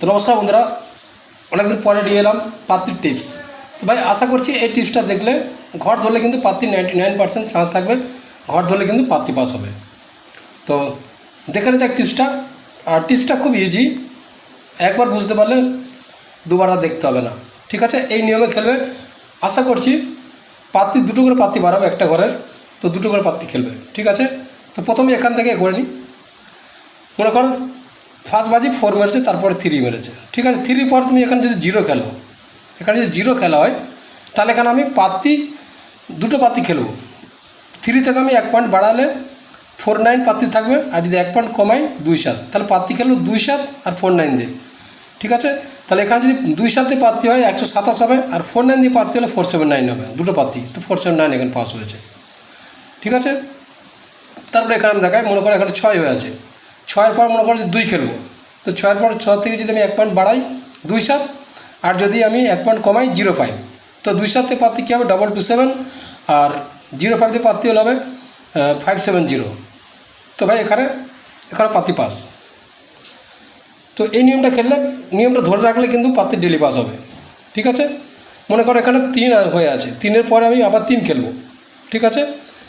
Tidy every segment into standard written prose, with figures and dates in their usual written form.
তো নমস্কার বন্ধুরা, অনেকদিন পরে নিয়ে এলাম পাত্রীর টিপস। তো ভাই আশা করছি এই টিপসটা দেখলে ঘর ধরলে কিন্তু পাত্রী 99% চান্স থাকবে, ঘর ধরলে কিন্তু পাত্রী পাস হবে। তো দেখে যাক টিপসটা। আর টিপসটা খুব ইজি, একবার বুঝতে পারলে দুবার আর দেখতে হবে না। ঠিক আছে, এই নিয়মে খেলবে। আশা করছি পাত্রী দুটো করে পাত্রী বাড়াবে একটা ঘরের, তো দুটো করে পাত্রী খেলবে। ঠিক আছে, তো প্রথমে এখান থেকে করে নিই। মনে করো ফার্স্ট বাজি 4 মেরেছে, তারপরে 3 মেরেছে। ঠিক আছে, 3 পর তুমি এখানে যদি 0 খেলো, এখানে যদি 0 খেলা হয় তাহলে এখানে আমি দুটো পাত্রী খেলবো। 3 থেকে আমি 1 পয়েন্ট বাড়ালে 4-9 পাত্রী থাকবে, আর যদি 1 পয়েন্ট কমাই 2-7, তাহলে পাত্রী খেলবো 2-7 আর 4-9 দিয়ে। ঠিক আছে, তাহলে এখানে যদি 2-7 দিয়ে পাত্রী হয় 127 হবে, আর 4-9 দিয়ে পাত্রী হলে 479 হবে। দুটো পাত্রী, তো 479 এখানে পাস হয়েছে। ঠিক আছে, তারপরে এখানে আমি দেখাই, মনে করো এখানে 6 হয়ে আছে। 6-এর পর মনে করো যে 2 খেলবো, তো 6-এর পর 6 থেকে যদি আমি 1 পয়েন্ট বাড়াই 2-7, আর যদি আমি 1 পয়েন্ট কমাই 0-5, তো 2-7 থেকে পাত্রী কী হবে 2-2-7, আর 0-5 দিয়ে পাত্রী হলে হবে 5-7-0। তো ভাই এখানে পাত্রী পাস। তো এই নিয়মটা খেললে, নিয়মটা ধরে রাখলে কিন্তু পাত্রী ডেলি পাস হবে। ঠিক আছে, মনে করো এখানে 3 হয়ে আছে, 3-এর পরে আমি আবার 3 খেলবো। ঠিক আছে,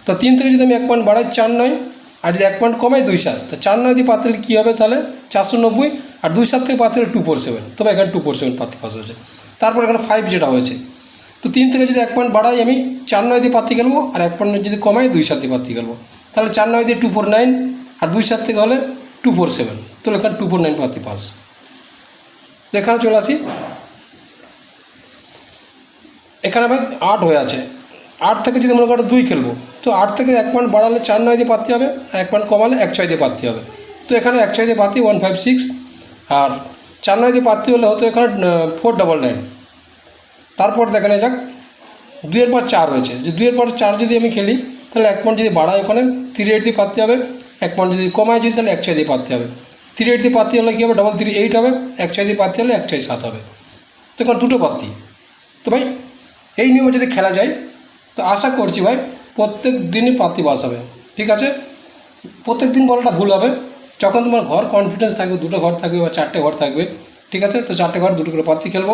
তো 3 থেকে যদি আমি 1 পয়েন্ট বাড়াই 4-9, আর যদি 1 পয়েন্ট কমাই 2-7, তো 4-9 দিয়ে পাত্রী কী হবে তাহলে 490, আর 2-7 থেকে পাত্রী হলে 2-4-7। তবে এখানে 2-4-7 পাত্রী পাস হয়েছে। তারপর এখানে 5 যেটা হয়েছে, তো 3 থেকে যদি 1 পয়েন্ট বাড়াই আমি 4-9 দিয়ে পাত্রী খেলবো, আর 1 পয়েন্ট যদি কমাই 2-7 দিয়ে পাত্রী খেলবো, তাহলে 4-9 দিয়ে 2-4-9, আর 2-7 থেকে হলে 2-4-7। তো এখানে 2-4-9 পাত্রী পাস। তো এখানে চলে আসি, এখানে ভাই 8 হয়ে আছে। 8 থেকে যদি মনে করো 2 খেলবো, তো 8 থেকে 1 পয়েন্ট বাড়ালে 4-9 দিয়ে পাত্রী হবে, 1 পয়েন্ট কমালে 1-6 দিয়ে পাত্রী হবে। তো এখানে 1-6 দিয়ে পাত্রী 1-5-6, আর 4-9 দিয়ে পাত্রী হলে হতো এখানে 4-9-9। তারপর দেখা নেওয়া যাক 2-এর পর 4 হয়েছে, যে 2-এর পর 4 যদি আমি খেলি তাহলে 1 পয়েন্ট যদি বাড়ায় ওখানে 3-8 দিয়ে পাত্রী হবে, 1 পয়েন্ট যদি কমায় যদি তাহলে 1-6 দিয়ে পাত্রী হবে। 3-8 দিয়ে পাত্রী হলে কী হবে 3-3-8 হবে, 1-6 দিয়ে পাত্রী হলে 1-6-7 হবে। তো এখন দুটো পাত্রী। তো ভাই এই নিয়মে যদি খেলা যায় তো আশা করছি ভাই প্রত্যেক দিনই পাত্রী পাস হবে। ঠিক আছে, প্রত্যেক দিন বলাটা ভুল হবে। যখন তোমার ঘর কনফিডেন্স থাকবে, দুটো ঘর থাকবে বা 4টে ঘর থাকবে, ঠিক আছে, তো 4টে ঘর দুটো করে পাত্রী খেলবো।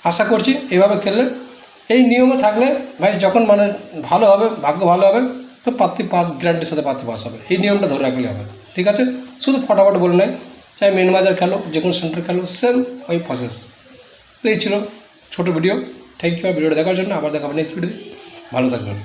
আশা করছি এভাবে খেললে, এই নিয়মে থাকলে ভাই যখন মানে ভালো হবে, ভাগ্য ভালো হবে, তো পাত্রী পাস গ্যারান্টির সাথে পাত্রী পাস হবে। এই নিয়মটা ধরে রাখলে হবে। ঠিক আছে, শুধু ফটাফট বলে নেয়, চাই মেন বাজার খেলো, যে কোনো সেন্টার খেলো, সেম ওই প্রসেস। তো এই ছিল ছোটো ভিডিও। থ্যাংক ইউ ভিডিওটা দেখার জন্য। আবার দেখাবো নেক্সট ভিডিও। ভালো থাকবেন।